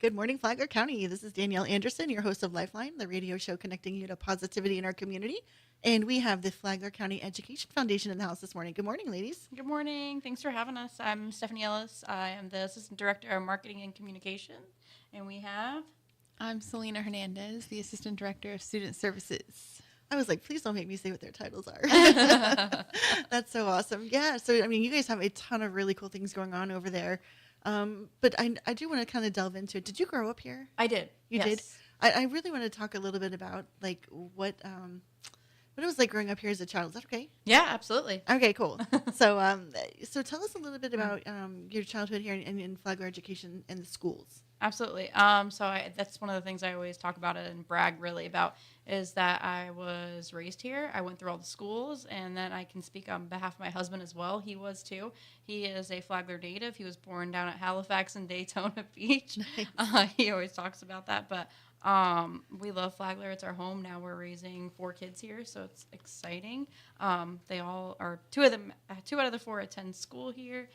Good morning, Flagler County. This is Danielle Anderson, your host of Lifeline, the radio show connecting you to positivity in our community. And we have the Flagler County Education Foundation in the house this morning. Good morning, ladies. Good morning. Thanks for having us. I'm Stephanie Ellis. I am the Assistant Director of Marketing and Communication. And we have. I'm Selena Hernandez, the Assistant Director of Student Services. I was like, please don't make me say what their titles are. That's so awesome. Yeah. So, I mean, you guys have a ton of really cool things going on over there. But I do want to kind of delve into it. Did you grow up here? I did. You yes. did? I really want to talk a little bit about like what it was like growing up here as a child. Is that okay? Yeah, absolutely. Okay, cool. So tell us a little bit about your childhood here in Flagler Education and the schools. Absolutely. That's one of the things I always talk about it and brag really about is that I was raised here. I went through all the schools, and then I can speak on behalf of my husband as well. He was too. He is a Flagler native. He was born down at Halifax and Daytona Beach. Nice. He always talks about that, but we love Flagler. It's our home. Now we're raising 4 kids here, so it's exciting. They all are two out of the 4 attend school here.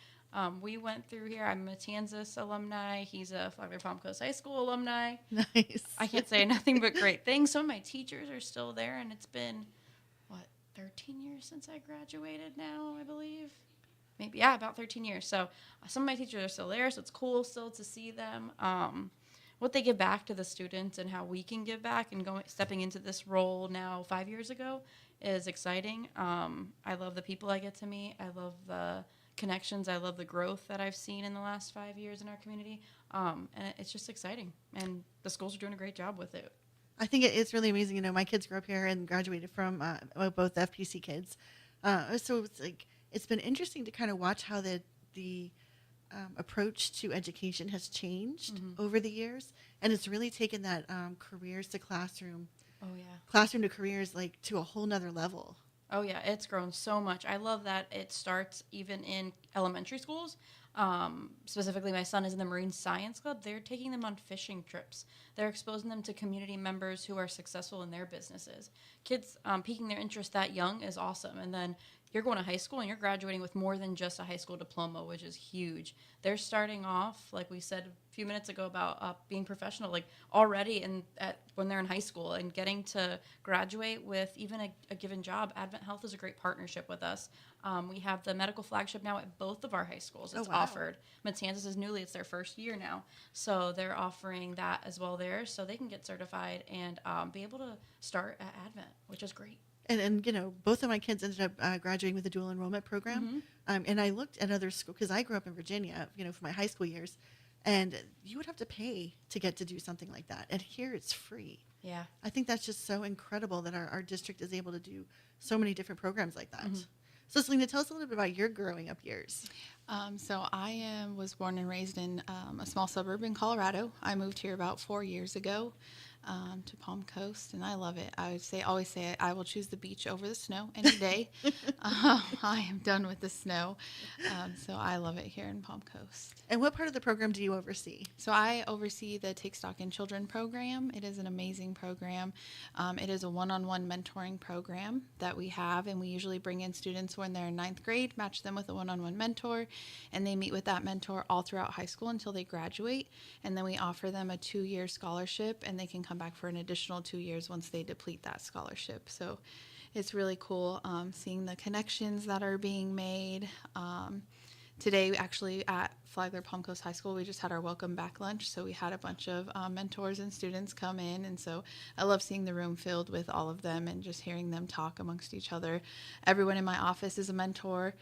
We went through here. I'm a Matanzas alumni. He's a Flagler Palm Coast High School alumni. Nice. I can't say nothing but great things. Some of my teachers are still there, and it's been, 13 years since I graduated now, I believe. Maybe, yeah, about 13 years. So some of my teachers are still there, so it's cool still to see them. What they give back to the students and how we can give back and stepping into this role now 5 years ago is exciting. I love the people I get to meet. I love the connections. I love the growth that I've seen in the last 5 years in our community. And it's just exciting. And the schools are doing a great job with it. I think it's really amazing. You know, my kids grew up here and graduated from both FPC kids. So it's like it's been interesting to kind of watch how the approach to education has changed over the years, and it's really taken that careers to classroom, classroom to careers like to a whole nother level. Oh, yeah, it's grown so much. I love that it starts even in elementary schools. Specifically, my son is in the Marine Science Club. They're taking them on fishing trips. They're exposing them to community members who are successful in their businesses. Kids piquing their interest that young is awesome. And then you're going to high school and you're graduating with more than just a high school diploma, which is huge. They're starting off, like we said a few minutes ago, about being professional, like already when they're in high school and getting to graduate with even a given job. Advent Health is a great partnership with us. We have the medical flagship now at both of our high schools. It's offered. Matanzas is newly, it's their first year now. So they're offering that as well there so they can get certified and be able to start at Advent, which is great. And you know, both of my kids ended up graduating with a dual enrollment program. And I looked at other schools because I grew up in Virginia, you know, for my high school years. And you would have to pay to get to do something like that. And here it's free. Yeah. I think that's just so incredible that our district is able to do so many different programs like that. So Selena, tell us a little bit about your growing up years. So I was born and raised in a small suburb in Colorado. I moved here about 4 years ago to Palm Coast, and I love it. I would always say I will choose the beach over the snow any day. I am done with the snow, so I love it here in Palm Coast. And what part of the program do you oversee? So I oversee the Take Stock in Children program. It is an amazing program. It is a one-on-one mentoring program that we have, and we usually bring in students when they're in 9th grade, match them with a one-on-one mentor, and they meet with that mentor all throughout high school until they graduate. And then we offer them a 2-year scholarship, and they can come back for an additional 2 years once they deplete that scholarship. So it's really cool seeing the connections that are being made. Today, actually, at Flagler Palm Coast High School, we just had our welcome back lunch. So we had a bunch of mentors and students come in. And so I love seeing the room filled with all of them and just hearing them talk amongst each other. Everyone in my office is a mentor.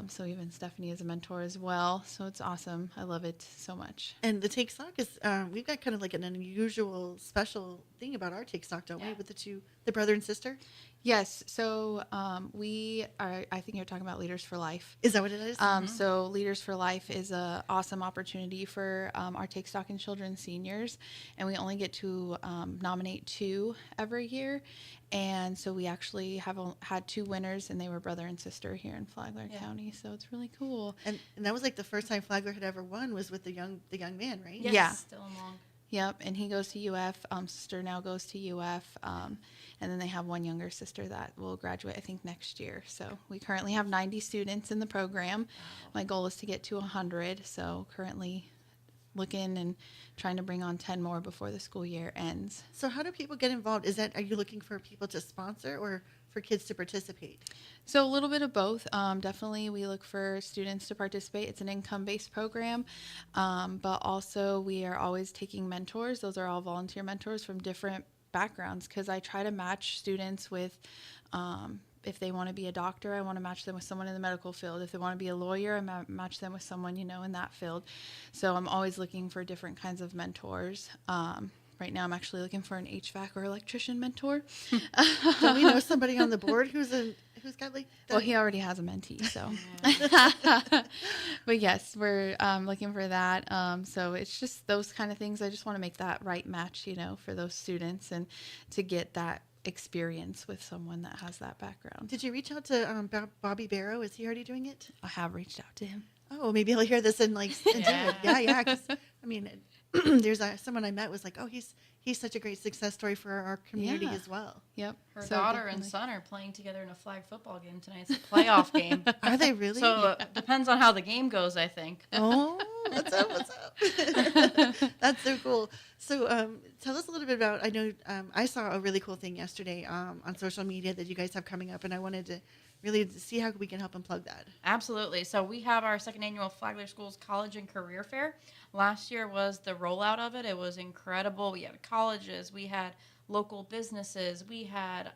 So even Stephanie is a mentor as well. So it's awesome. I love it so much. And the Take Stock is, we've got kind of like an unusual, special thing about our Take Stock, don't we? With the brother and sister? Yes. So we are, I think you're talking about Leaders for Life. Is that what it is? So Leaders for Life is an awesome opportunity for our Take Stock in Children seniors. And we only get to nominate 2 every year. And so we actually have had 2 winners, and they were brother and sister here in Flagler County. So it's really cool. And that was like the first time Flagler had ever won was with the young man, right? Yes, yeah. Still along. Yep, and he goes to UF. Sister now goes to UF, and then they have one younger sister that will graduate, I think, next year. So we currently have 90 students in the program. Wow. My goal is to get to 100, so currently looking and trying to bring on 10 more before the school year ends. So how do people get involved? Are you looking for people to sponsor or for kids to participate? So a little bit of both. Definitely we look for students to participate. It's an income-based program, but also we are always taking mentors. Those are all volunteer mentors from different backgrounds, because I try to match students with, if they want to be a doctor, I want to match them with someone in the medical field. If they want to be a lawyer, I match them with someone, in that field. So I'm always looking for different kinds of mentors. Right now I'm actually looking for an HVAC or electrician mentor. Do we know somebody on the board who's got like that? Well, he already has a mentee, so. But yes, we're looking for that. So it's just those kind of things. I just want to make that right match, for those students, and to get that experience with someone that has that background. Did you reach out to Bobby Barrow? Is he already doing it? I have reached out to him. Oh, maybe he'll hear this and do it. Yeah. 'Cause, I mean, there's someone I met was like, oh, he's such a great success story for our community Yeah. as well. Yep. Her So daughter and definitely. son are playing together in a flag football game tonight. It's a playoff game. Are they really? So it depends on how the game goes, I think. Oh, what's up? That's so cool. So tell us a little bit about, I know I saw a really cool thing yesterday on social media that you guys have coming up, and I wanted to really see how we can help and plug that. Absolutely. So we have our second annual Flagler Schools College and Career Fair. Last year was the rollout of it. It was incredible. We had colleges. We had local businesses. We had,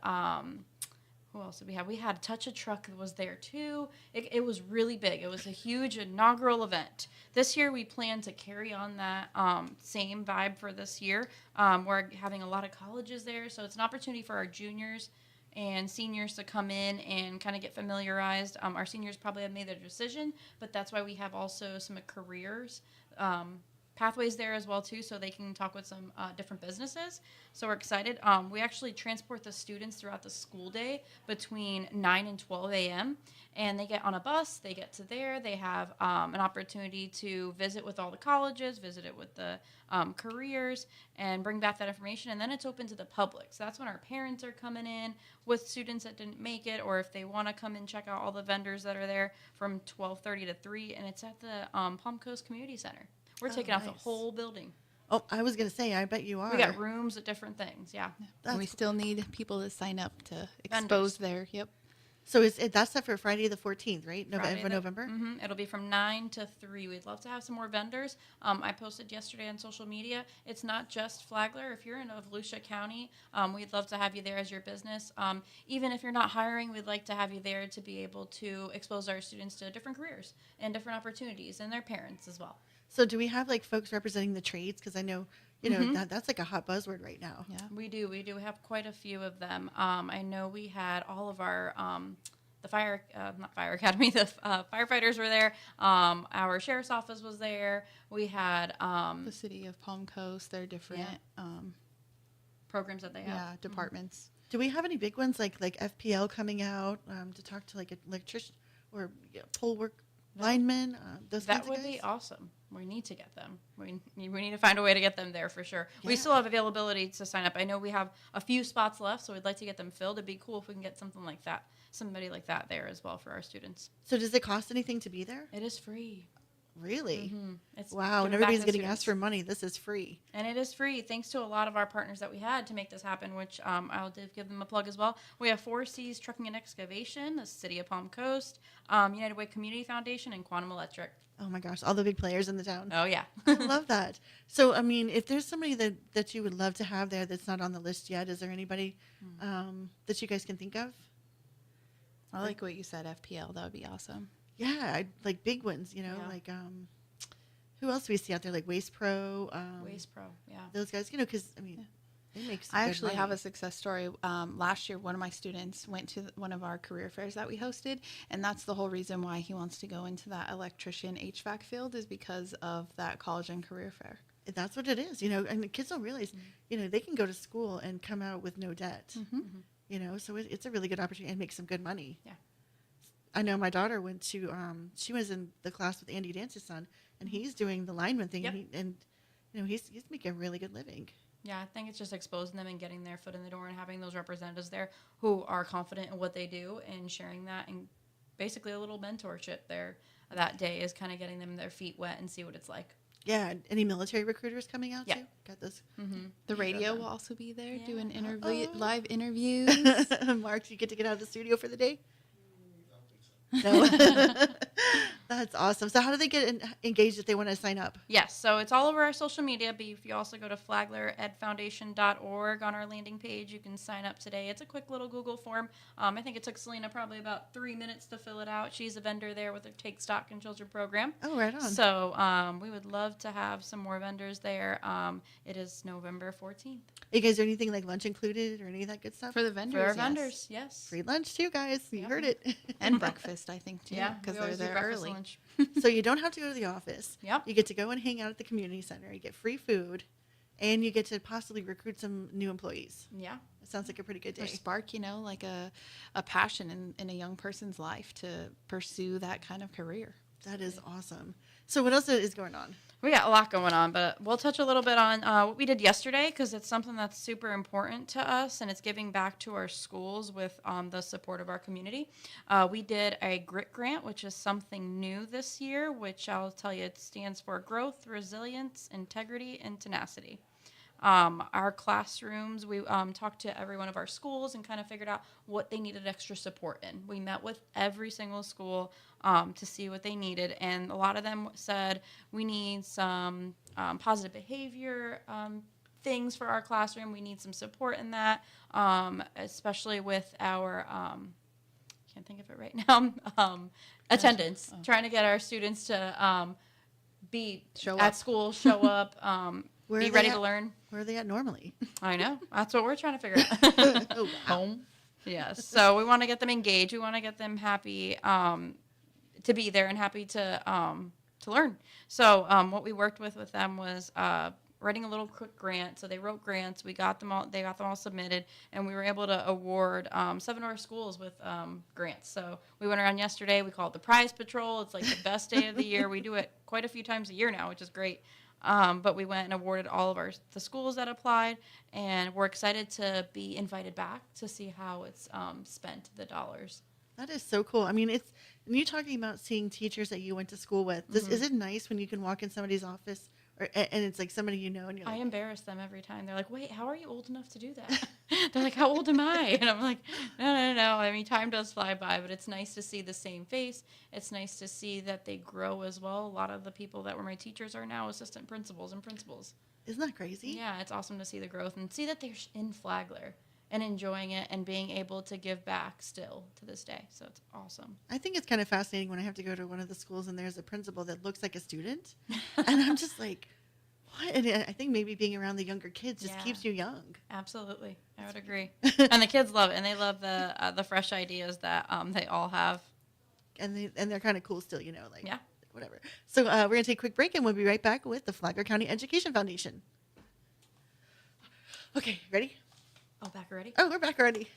who else did we have? We had Touch a Truck was there too. It was really big. It was a huge inaugural event. This year we plan to carry on that same vibe for this year. We're having a lot of colleges there. So it's an opportunity for our juniors and seniors to come in and kind of get familiarized. Our seniors probably have made their decision, but that's why we have also some careers pathways there as well too, so they can talk with some different businesses. So we're excited. We actually transport the students throughout the school day between 9 and 12 a.m. and they get on a bus, they get to there, they have an opportunity to visit with all the colleges, visit it with the careers, and bring back that information. And then it's open to the public. So that's when our parents are coming in with students that didn't make it, or if they want to come and check out all the vendors that are there from 12:30 to 3, and it's at the Palm Coast Community Center. We're taking off the nice. whole building. Oh, I was going to say, I bet you are. We got rooms at different things, yeah. And we That's still need people to sign up to Vendors. expose their, yep. So that's set for Friday the 14th, right? Friday November? It'll be from 9 to 3. We'd love to have some more vendors. I posted yesterday on social media. It's not just Flagler. If you're in Volusia County, we'd love to have you there as your business. Even if you're not hiring, we'd like to have you there to be able to expose our students to different careers and different opportunities, and their parents as well. So do we have like folks representing the trades? Because I know, that's like a hot buzzword right now. Yeah. We do have quite a few of them. I know we had all of our the not fire academy, the firefighters were there. Our sheriff's office was there. We had The city of Palm Coast, their different, programs that they have. departments. Do we have any big ones like FPL coming out to talk to like an electrician or pole work linemen? Those That kinds of would guys? be awesome. We need to get them. We need to find a way to get them there for sure. We Yeah. still have availability to sign up. I know we have a few spots left, so we'd like to get them filled. It'd be cool if we can get something like that, somebody like that there as well for our students. So does it cost anything to be there? It is free. Really? It's Wow. And giving back everybody's to getting students. asked for money. This is free. And it is free, thanks to a lot of our partners that we had to make this happen, which I'll give them a plug as well. We have 4Cs Trucking and Excavation, the City of Palm Coast, United Way Community Foundation, and Quantum Electric. Oh my gosh, all the big players in the town. Oh, yeah. I love that. So, I mean, if there's somebody that you would love to have there that's not on the list yet, is there anybody that you guys can think of? I like what you said, FPL. That would be awesome. Yeah, like big ones, Yeah. like who else do we see out there? Like Waste Pro. Waste Pro, yeah. Those guys, because, I mean, they make some I good actually money. have a success story. Last year, one of my students went to one of our career fairs that we hosted, and that's the whole reason why he wants to go into that electrician HVAC field, is because of that college and career fair. That's what it is, and the kids don't realize, they can go to school and come out with no debt, so it's a really good opportunity and make some good money. Yeah. I know my daughter went to, she was in the class with Andy Dance's son, and he's doing the lineman thing, Yep. and he's making a really good living. Yeah, I think it's just exposing them and getting their foot in the door and having those representatives there who are confident in what they do and sharing that, and basically a little mentorship there that day is kind of getting them their feet wet and see what it's like. Yeah. Any military recruiters coming out Yeah. too? Got those. The radio them. will also be there Yeah. doing Oh. live interviews. Mark, you get to get out of the studio for the day? No. That's awesome. So how do they get engaged if they want to sign up? Yes, so it's all over our social media, but if you also go to flagleredfoundation.org on our landing page, you can sign up today. It's a quick little Google form. I think it took Selena probably about 3 minutes to fill it out. She's a vendor there with her Take Stock in Children program. Oh, right on. So we would love to have some more vendors there. It is November 14th. You guys, do anything like lunch included or any of that good stuff? For the vendors, For our yes. vendors, yes. Free lunch too, guys. You Yep. heard it. And breakfast, I think, too. Yeah, Because we they're always do there breakfast, early. lunch. So you don't have to go to the office. Yep. You get to go and hang out at the community center. You get free food, and you get to possibly recruit some new employees. Yeah. It sounds like a pretty good Or day. spark, like a passion in a young person's life to pursue that kind of career. That is awesome. So what else is going on? We got a lot going on, but we'll touch a little bit on what we did yesterday because it's something that's super important to us, and it's giving back to our schools with the support of our community. We did a GRIT grant, which is something new this year, which I'll tell you it stands for Growth, Resilience, Integrity, and Tenacity. Our classrooms, we talked to every one of our schools and kind of figured out what they needed extra support in. We met with every single school to see what they needed, and a lot of them said we need some positive behavior things for our classroom. We need some support in that, especially with our can't think of it right now attendance. Trying to get our students to be Show at up. school, show up. Where Be are they ready at? to learn. Where are they at normally? I know. That's what we're trying to figure out. Oh, wow. Home. Yes. So we want to get them engaged. We want to get them happy to be there and happy to learn. So what we worked with them was writing a little quick grant. So they wrote grants. We got them all. They got them all submitted, and we were able to award 7 of our schools with grants. So we went around yesterday. We call it the Prize Patrol. It's like the best day of the year. We do it quite a few times a year now, which is great. But we went and awarded all of the schools that applied, and we're excited to be invited back to see how it's spent, the dollars. That is so cool. I mean, and you talking about seeing teachers that you went to school with. Is it nice when you can walk in somebody's office and it's like somebody you know and you're I like, embarrass them every time. They're like, wait, how are you old enough to do that? They're like, how old am I? And I'm like, no. I mean, time does fly by, but it's nice to see the same face. It's nice to see that they grow as well. A lot of the people that were my teachers are now assistant principals and principals. isn't that crazy? Yeah, it's awesome to see the growth and see that they're in Flagler and enjoying it and being able to give back still to this day. So it's awesome. I think it's kind of fascinating when I have to go to one of the schools and there's a principal that looks like a student. And I'm just like, what? And I think maybe being around the younger kids just Yeah. keeps you young. Absolutely. I would agree. And the kids love it, and they love the fresh ideas that they all have. And they're kind of cool still, like Yeah. whatever. So we're going to take a quick break and we'll be right back with the Flagler County Education Foundation. Okay, ready? Oh, back already? Oh, we're back already.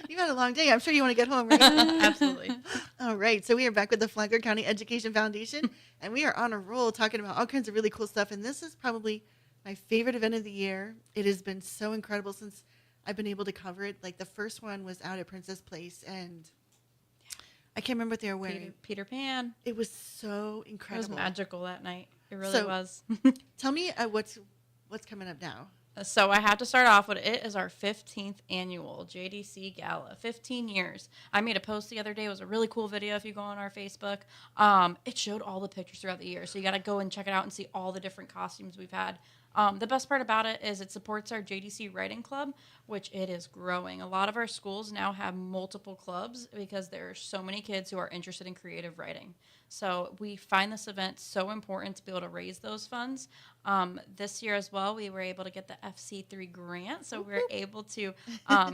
You had a long day. I'm sure you want to get home, right? Absolutely. All right. So we are back with the Flagler County Education Foundation, and we are on a roll talking about all kinds of really cool stuff. And this is probably my favorite event of the year. It has been so incredible since I've been able to cover it. Like the first one was out at Princess Place, and I can't remember what they were wearing. Peter Pan. It was so It was incredible. magical that night. It really So- was. Tell me what's coming up now. So I have to start off with it is our 15th annual JDC Gala, 15 years. I made a post the other day. It was a really cool video if you go on our Facebook. It showed all the pictures throughout the year. So you got to go and check it out and see all the different costumes we've had. The best part about it is it supports our JDC Writing Club, which it is growing. A lot of our schools now have multiple clubs because there are so many kids who are interested in creative writing. So we find this event so important to be able to raise those funds. This year as well, we were able to get the FC3 grant. So we were able to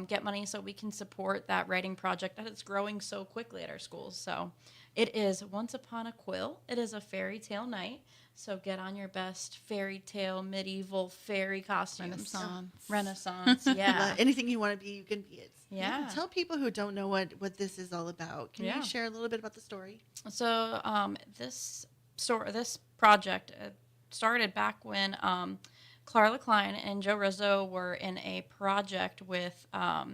get money so we can support that writing project that is growing so quickly at our schools. So it is Once Upon a Quill. It is a fairy tale night. So get on your best fairy tale, medieval fairy costumes. Renaissance, yeah. Anything you want to be, you can be it. Yeah. Tell people who don't know what this is all about. Can Yeah. you share a little bit about the story? So this project started back when Clara Klein and Joe Rizzo were in a project with, I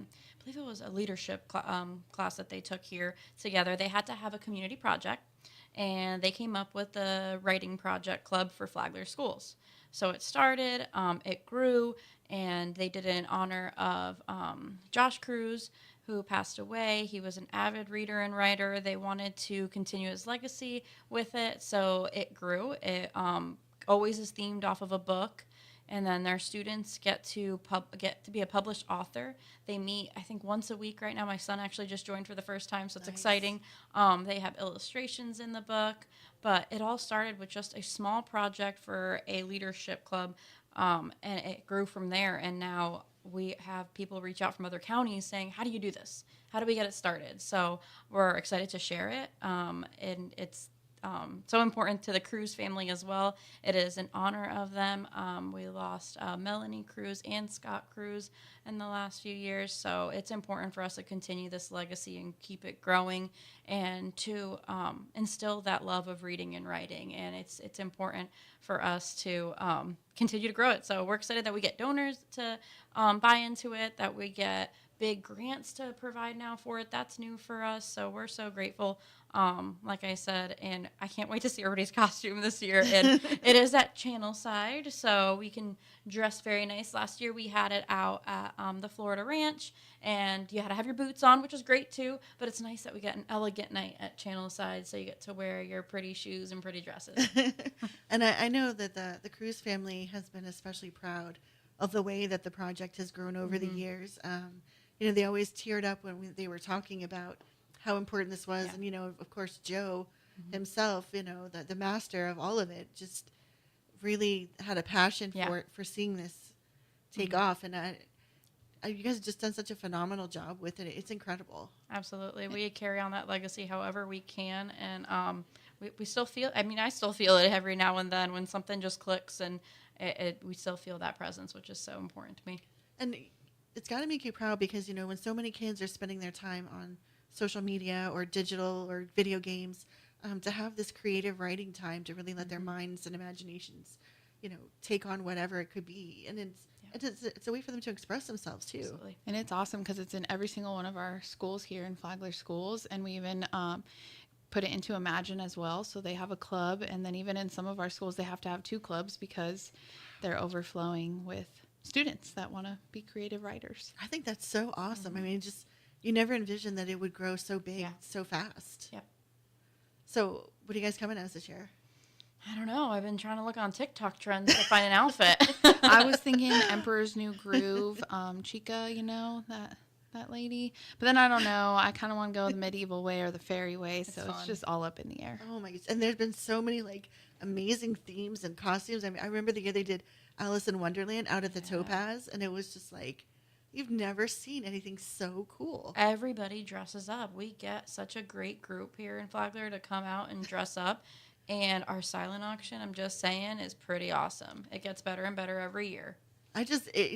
believe it was a leadership class that they took here together. They had to have a community project. and they came up with the writing project club for Flagler schools. So it started, it grew, and they did it in honor of Josh Cruz, who passed away. He was an avid reader and writer. They wanted to continue his legacy with it, so it grew. It always is themed off of a book, and then their students get to be a published author. They meet, I think, once a week right now. My son actually just joined for the first time, so it's Nice. exciting. They have illustrations in the book, but it all started with just a small project for a leadership club, and it grew from there. And now we have people reach out from other counties saying, "How do you do this? How do we get it started?" So we're excited to share it, and it's so important to the Cruz family as well. It is in honor of them. We lost Melanie Cruz and Scott Cruz in the last few years, so it's important for us to continue this legacy and keep it growing, and to instill that love of reading and writing. And it's important for us to continue to grow it. So we're excited that we get donors to buy into it, that we get big grants to provide now for it. That's new for us, so we're so grateful. Like I said, and I can't wait to see everybody's costume this year. And it is at Channel Side, so we can dress very nice. Last year we had it out at the Florida Ranch, and you had to have your boots on, which was great too. But it's nice that we get an elegant night at Channel Side, so you get to wear your pretty shoes and pretty dresses. And I know that the Cruz family has been especially proud of the way that the project has grown over the years. They always teared up when they were talking about how important this was. Yeah. And, of course, Joe himself, the master of all of it, just really had a passion for seeing this take off. And you guys have just done such a phenomenal job with it. It's incredible. Absolutely. We carry on that legacy however we can. And we still feel, I still feel it every now and then when something just clicks, and we still feel that presence, which is so important to me. And it's got to make you proud because, when so many kids are spending their time on social media or digital or video games, to have this creative writing time to really let their minds and imaginations, take on whatever it could be. And it's a way for them to express themselves too. Absolutely. And it's awesome because it's in every single one of our schools here in Flagler Schools, and we even put it into Imagine as well. So they have a club, and then even in some of our schools they have to have 2 clubs because they're overflowing with students that want to be creative writers. I think that's so awesome. I mean, you never envisioned that it would grow so big so fast. Yep. So what are you guys coming as this year? I don't know. I've been trying to look on TikTok trends to find an outfit. I was thinking Emperor's New Groove, Chica, that lady. But then I don't know. I kind of want to go the medieval way or the fairy way, so it's just all up in the air. Oh my goodness. And there's been so many amazing themes and costumes. I mean, I remember the year they did Alice in Wonderland out at the Topaz, and it was just you've never seen anything so cool. Everybody dresses up. We get such a great group here in Flagler to come out and dress up. And our silent auction, I'm just saying, is pretty awesome. It gets better and better every year.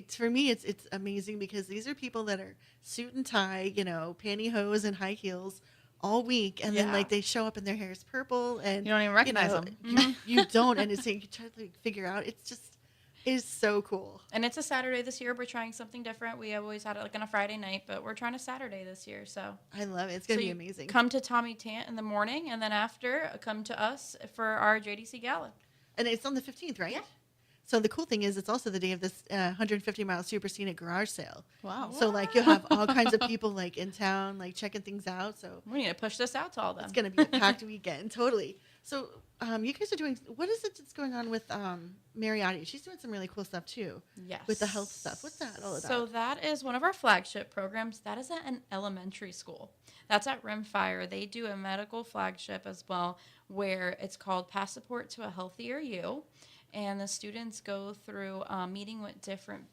For me, it's amazing because these are people that are suit and tie, pantyhose and high heels all week, and then they show up and their hair is purple, and You don't even recognize them. You don't, and you try to figure out. It's so cool. And it's a Saturday this year. We're trying something different. We always had it on a Friday night, but we're trying a Saturday this year. So I love it. It's gonna be amazing. Come to Tommy Tant in the morning, and then after, come to us for our JDC Gala. And it's on the 15th, right? Yeah. So the cool thing is it's also the day of this 150-mile super scenic garage sale. Wow. So you'll have all kinds of people in town checking things out. So We need to push this out to all them. it's going to be a packed weekend, totally. So you guys are doing, what is it that's going on with Mariotti? She's doing some really cool stuff too. Yes. With the health stuff. What's that all about? So that is one of our flagship programs. That is at an elementary school. That's at Rimfire. They do a medical flagship as well, where it's called Passport to a Healthier You. And the students go through meeting with different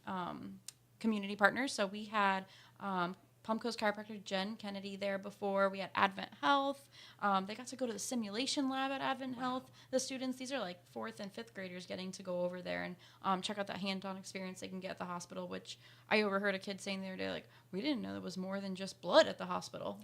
community partners. So we had Palm Coast chiropractor Jen Kennedy there before. We had Advent Health. They got to go to the simulation lab at Advent Health. The students, these are 4th and 5th graders getting to go over there and check out that hands-on experience they can get at the hospital, which I overheard a kid saying the other day, we didn't know there was more than just blood at the hospital.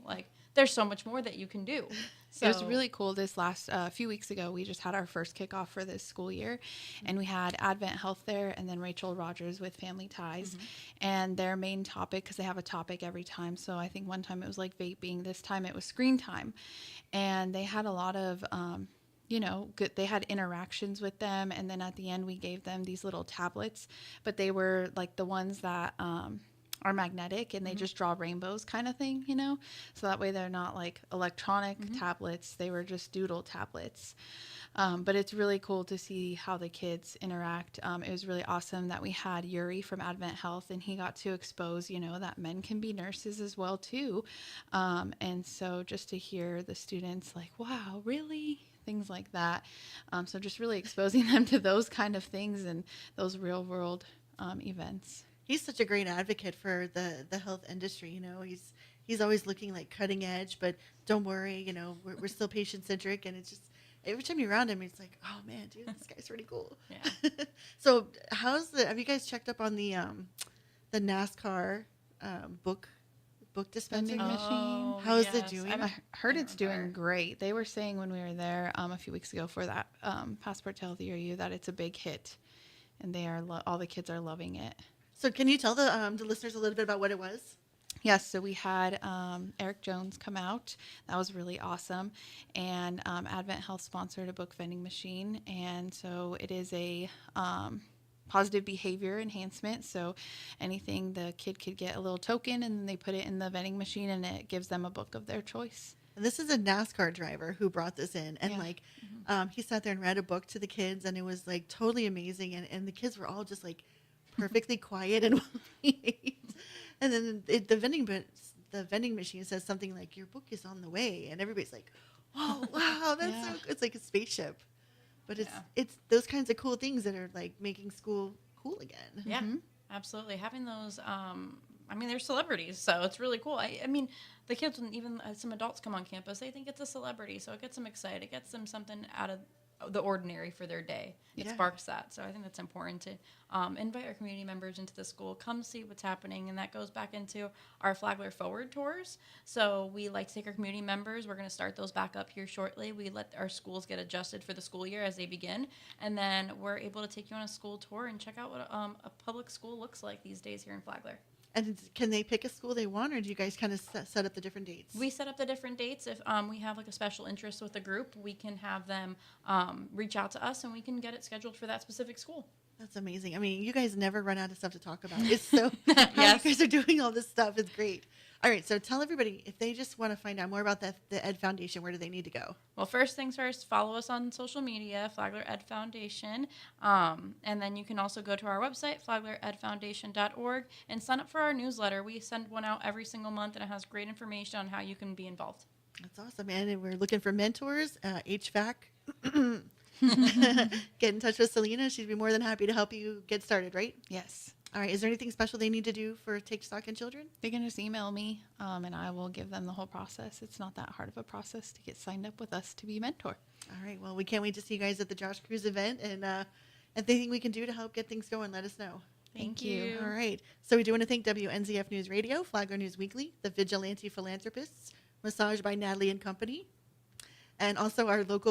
There's so much more that you can do. So It was really cool. This last few weeks ago, we just had our first kickoff for this school year, and we had Advent Health there, and then Rachel Rogers with Family Ties, and their main topic, because they have a topic every time. So I think one time it was vaping, this time it was screen time, and they had a lot of good, they had interactions with them, and then at the end we gave them these little tablets, but they were like the ones that are magnetic, and they just draw rainbows kind of thing, so that way they're not like electronic tablets, they were just doodle tablets. But it's really cool to see how the kids interact. It was really awesome that we had Yuri from Advent Health, and he got to expose, that men can be nurses as well too. And so just to hear the students like, wow, really? Things like that. So just really exposing them to those kind of things and those real world events. He's such a great advocate for the health industry. He's always looking like cutting edge, but don't worry, we're still patient centric, and it's just every time you're around him, it's like, oh man, dude, this guy's really cool. Yeah. So have you guys checked up on the NASCAR book dispensing Vending machine. How is it doing? I heard it's doing great. They were saying when we were there a few weeks ago for that Passport to Healthier You that it's a big hit, and they are all the kids are loving it. So can you tell the listeners a little bit about what it was? Yes, so we had Eric Jones come out. That was really awesome. And Advent Health sponsored a book vending machine. And so it is a positive behavior enhancement. So anything, the kid could get a little token, and then they put it in the vending machine, and it gives them a book of their choice. And this is a NASCAR driver who brought this in. And he sat there and read a book to the kids, and it was like totally amazing. And the kids were all just like perfectly quiet and behaved. And then the vending machine says something like, your book is on the way. And everybody's like, oh, wow, that's so good. It's like a spaceship. But it's those kinds of cool things that are like making school cool again. Yeah, absolutely. Having those, they're celebrities, so it's really cool. I mean, the kids, and even some adults come on campus, they think it's a celebrity, so it gets them excited. It gets them something out of the ordinary for their day. It sparks that. So I think that's important to invite our community members into the school, come see what's happening. And that goes back into our Flagler Forward tours. So we like to take our community members. We're going to start those back up here shortly. We let our schools get adjusted for the school year as they begin. And then we're able to take you on a school tour and check out what a public school looks like these days here in Flagler. And can they pick a school they want, or do you guys kind of set up the different dates? We set up the different dates. If we have like a special interest with a group, we can have them reach out to us, and we can get it scheduled for that specific school. That's amazing. I mean, you guys never run out of stuff to talk about. It's so how you guys are doing all this stuff is great. All right, so tell everybody, if they just want to find out more about the Ed Foundation, where do they need to go? Well, first things first, follow us on social media, Flagler Ed Foundation. And then you can also go to our website, flagleredfoundation.org, and sign up for our newsletter. We send one out every single month, and it has great information on how you can be involved. That's awesome, man. And we're looking for mentors, HVAC. Get in touch with Selena. She'd be more than happy to help you get started, right? Yes. All right. Is there anything special they need to do for Take Stock in Children? They can just email me, and I will give them the whole process. It's not that hard of a process to get signed up with us to be a mentor. All right. Well, we can't wait to see you guys at the Josh Cruz event, and anything we can do to help get things going, let us know. Thank you. All right. So we do want to thank WNZF News Radio, Flagler News Weekly, the Vigilante Philanthropists, Massage by Natalie and Company, and also our local